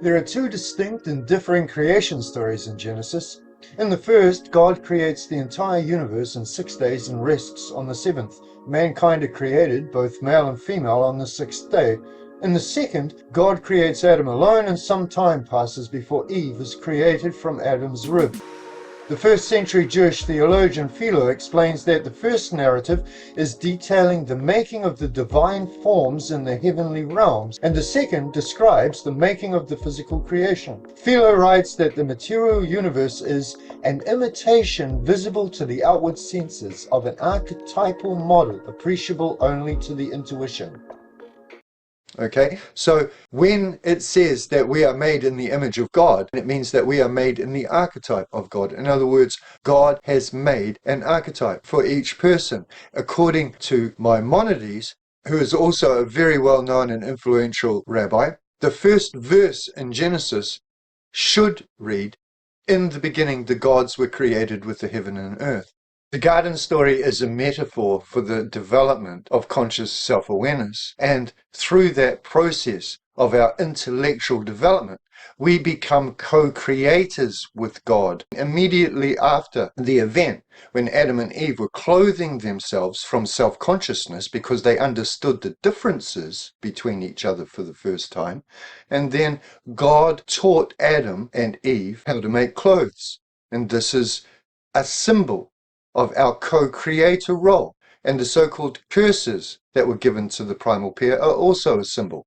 There are two distinct and differing creation stories in Genesis. In the first, God creates the entire universe in 6 days and rests on the seventh. Mankind are created, both male and female, on the sixth day. In the second, God creates Adam alone, and some time passes before Eve is created from Adam's rib. The first century Jewish theologian Philo explains that the first narrative is detailing the making of the divine forms in the heavenly realms, and the second describes the making of the physical creation. Philo writes that the material universe is an imitation visible to the outward senses of an archetypal model appreciable only to the intuition. Okay, so when it says that we are made in the image of God, it means that we are made in the archetype of God. In other words, God has made an archetype for each person. According to Maimonides, who is also a very well-known and influential rabbi, the first verse in Genesis should read, "In the beginning the gods were created with the heaven and earth." The garden story is a metaphor for the development of conscious self-awareness, and through that process of our intellectual development, we become co-creators with God. Immediately after the event, when Adam and Eve were clothing themselves from self-consciousness because they understood the differences between each other for the first time, and then God taught Adam and Eve how to make clothes. And this is a symbol of our co-creator role, and the so-called curses that were given to the primal pair are also a symbol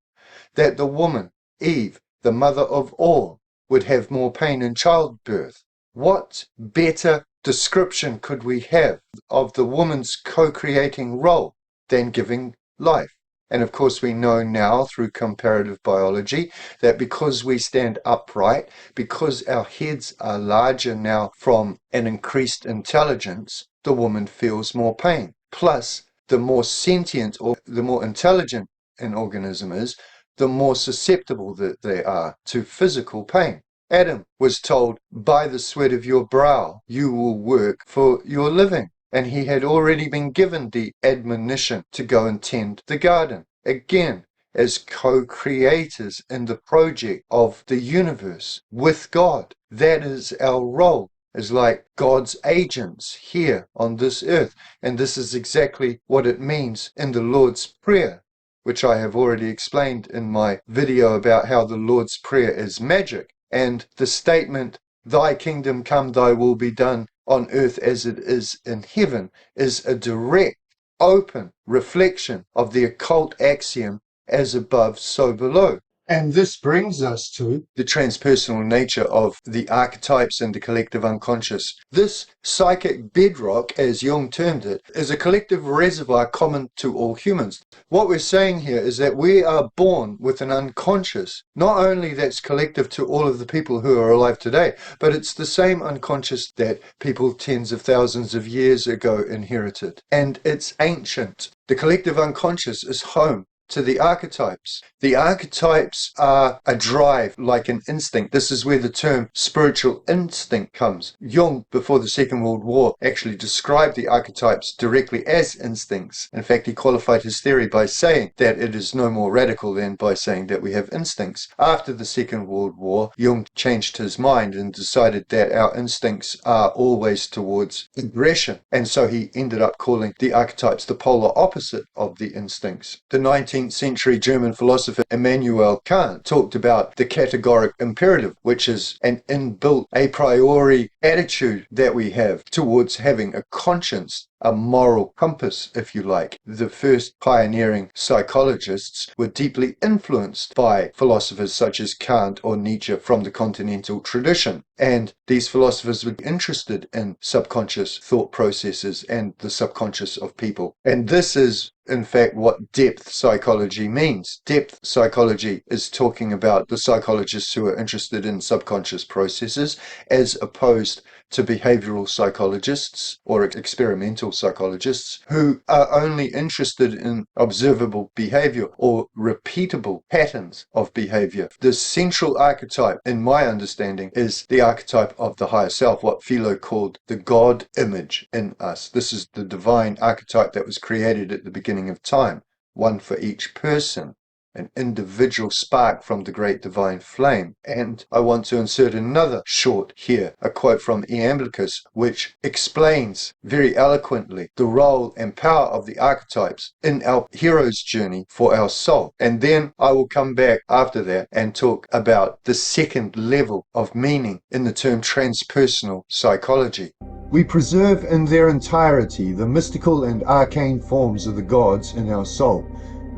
that the woman, Eve, the mother of all, would have more pain in childbirth. What better description could we have of the woman's co-creating role than giving life? And of course we know now through comparative biology that because we stand upright, because our heads are larger now from an increased intelligence, the woman feels more pain. Plus, the more sentient or the more intelligent an organism is, the more susceptible that they are to physical pain. Adam was told, "By the sweat of your brow you will work for your living." And he had already been given the admonition to go and tend the garden. Again, as co-creators in the project of the universe with God. That is our role, as like God's agents here on this earth. And this is exactly what it means in the Lord's Prayer, which I have already explained in my video about how the Lord's Prayer is magic. And the statement, "Thy kingdom come, thy will be done on earth as it is in heaven," is a direct, open reflection of the occult axiom, "as above, so below." And this brings us to the transpersonal nature of the archetypes and the collective unconscious. This psychic bedrock, as Jung termed it, is a collective reservoir common to all humans. What we're saying here is that we are born with an unconscious, not only that's collective to all of the people who are alive today, but it's the same unconscious that people tens of thousands of years ago inherited. And it's ancient. The collective unconscious is home to the archetypes. The archetypes are a drive, like an instinct. This is where the term spiritual instinct comes. Jung, before the Second World War, actually described the archetypes directly as instincts. In fact, he qualified his theory by saying that it is no more radical than by saying that we have instincts. After the Second World War, Jung changed his mind and decided that our instincts are always towards aggression. And so he ended up calling the archetypes the polar opposite of the instincts. The 19th century German philosopher Immanuel Kant talked about the categoric imperative, which is an inbuilt a priori attitude that we have towards having a conscience, a moral compass, if you like. The first pioneering psychologists were deeply influenced by philosophers such as Kant or Nietzsche from the continental tradition. And these philosophers were interested in subconscious thought processes and the subconscious of people. And this is, in fact, what depth psychology means. Depth psychology is talking about the psychologists who are interested in subconscious processes as opposed to behavioral psychologists or experimental psychologists who are only interested in observable behavior or repeatable patterns of behavior. The central archetype, in my understanding, is the archetype of the higher self, what Philo called the God image in us. This is the divine archetype that was created at the beginning of time, one for each person. an individual spark from the great divine flame. And I want to insert another short here, a quote from Iamblicus, which explains very eloquently the role and power of the archetypes in our hero's journey for our soul. And then I will come back after that and talk about the second level of meaning in the term transpersonal psychology. We preserve in their entirety the mystical and arcane forms of the gods in our soul,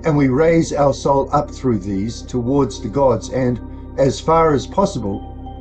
and we raise our soul up through these towards the gods, and, as far as possible,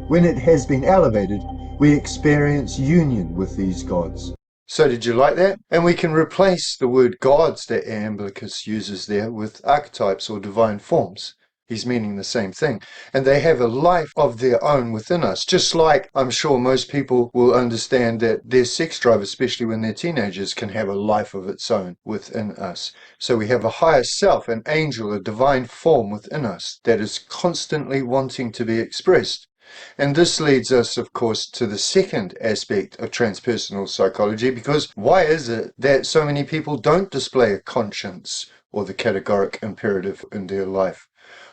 when it has been elevated, we experience union with these gods. So did you like that? And we can replace the word gods that Iamblicus uses there with archetypes or divine forms. He's meaning the same thing. And they have a life of their own within us, just like I'm sure most people will understand that their sex drive, especially when they're teenagers, can have a life of its own within us. So we have a higher self, an angel, a divine form within us that is constantly wanting to be expressed. And this leads us, of course, to the second aspect of transpersonal psychology, because why is it that so many people don't display a conscience or the categoric imperative in their life?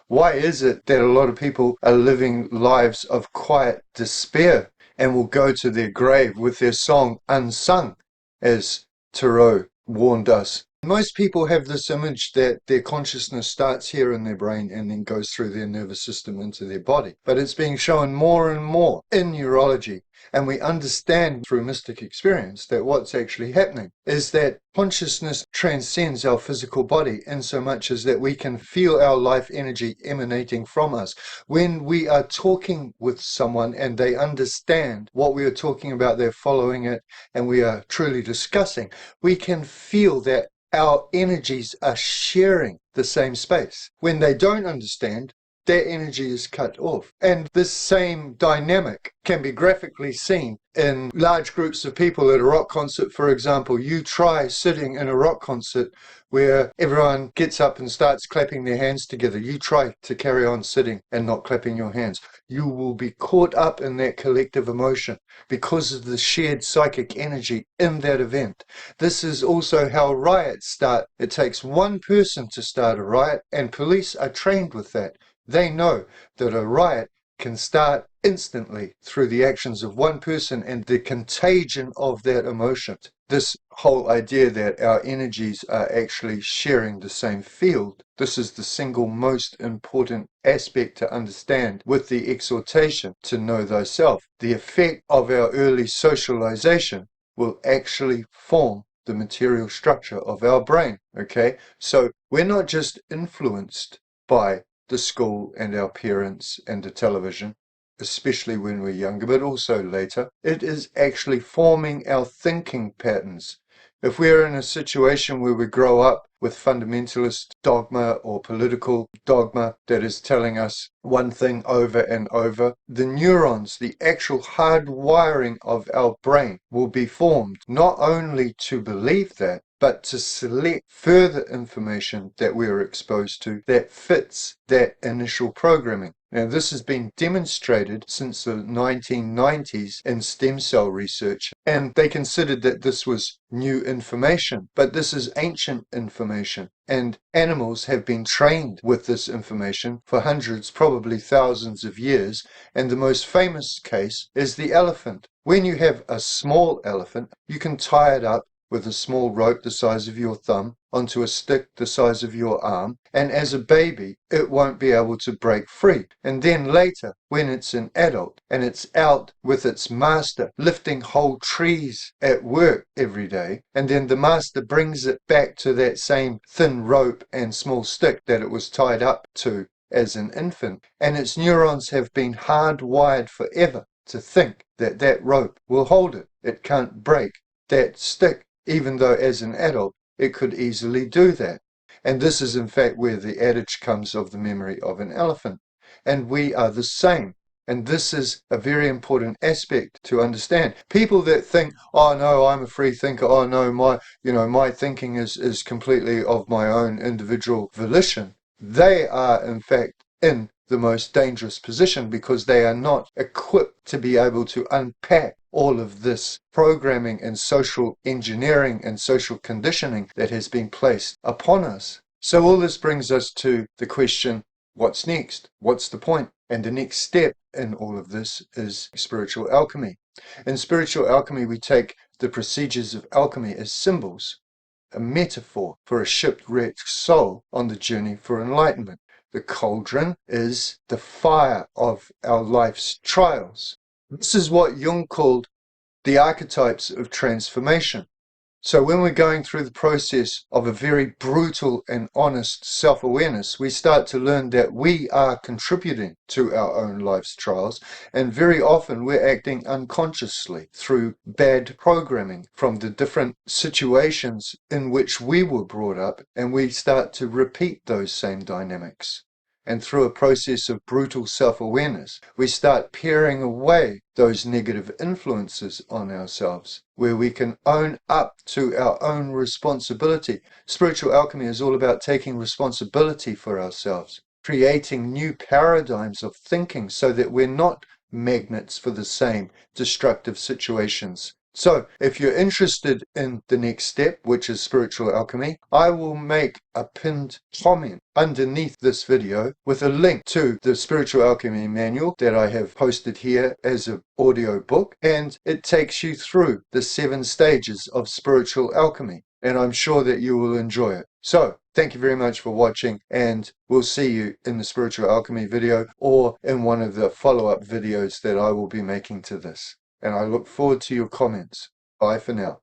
Why is it that a lot of people are living lives of quiet despair and will go to their grave with their song unsung, as Thoreau warned us? Most people have this image that their consciousness starts here in their brain and then goes through their nervous system into their body. But it's being shown more and more in neurology. And we understand through mystic experience that what's actually happening is that consciousness transcends our physical body in so much as that we can feel our life energy emanating from us. When we are talking with someone and they understand what we are talking about, they're following it, and we are truly discussing, we can feel that our energies are sharing the same space. When they don't understand, their energy is cut off. And this same dynamic can be graphically seen in large groups of people at a rock concert, for example. You try sitting in a rock concert where everyone gets up and starts clapping their hands together. You try to carry on sitting and not clapping your hands. You will be caught up in that collective emotion because of the shared psychic energy in that event. This is also how riots start. It takes one person to start a riot, and police are trained with that. They know that a riot can start instantly through the actions of one person and the contagion of that emotion. This whole idea that our energies are actually sharing the same field, this is the single most important aspect to understand with the exhortation to know thyself. The effect of our early socialization will actually form the material structure of our brain, okay? So we're not just influenced by the school and our parents and the television, especially when we're younger, but also later. It is actually forming our thinking patterns. If we're in a situation where we grow up with fundamentalist dogma or political dogma that is telling us one thing over and over, the neurons, the actual hardwiring of our brain will be formed not only to believe that, but to select further information that we are exposed to that fits that initial programming. Now, this has been demonstrated since the 1990s in stem cell research, and they considered that this was new information, but this is ancient information, and animals have been trained with this information for hundreds, probably thousands of years, and the most famous case is the elephant. When you have a small elephant, you can tie it up with a small rope the size of your thumb onto a stick the size of your arm, and as a baby it won't be able to break free. And then later, when it's an adult and it's out with its master lifting whole trees at work every day, and then the master brings it back to that same thin rope and small stick that it was tied up to as an infant, and its neurons have been hardwired forever to think that that rope will hold it. It can't break. That stick, even though as an adult it could easily do that. And this is in fact where the adage comes of the memory of an elephant. And we are the same. And this is a very important aspect to understand. People that think, oh no, I'm a free thinker, oh no, my thinking is completely of my own individual volition, they are in fact in the most dangerous position, because they are not equipped to be able to unpack all of this programming and social engineering and social conditioning that has been placed upon us. So all this brings us to the question, what's next? What's the point? And the next step in all of this is spiritual alchemy. In spiritual alchemy, we take the procedures of alchemy as symbols, a metaphor for a shipwrecked soul on the journey for enlightenment. The cauldron is the fire of our life's trials. This is what Jung called the archetypes of transformation. So when we're going through the process of a very brutal and honest self-awareness, we start to learn that we are contributing to our own life's trials, and very often we're acting unconsciously through bad programming from the different situations in which we were brought up, and we start to repeat those same dynamics. And through a process of brutal self-awareness, we start paring away those negative influences on ourselves, where we can own up to our own responsibility. Spiritual alchemy is all about taking responsibility for ourselves, creating new paradigms of thinking so that we're not magnets for the same destructive situations. So, if you're interested in the next step, which is spiritual alchemy, I will make a pinned comment underneath this video with a link to the spiritual alchemy manual that I have posted here as an audio book, and it takes you through the 7 stages of spiritual alchemy, and I'm sure that you will enjoy it. So, thank you very much for watching, and we'll see you in the spiritual alchemy video or in one of the follow-up videos that I will be making to this. And I look forward to your comments. Bye for now.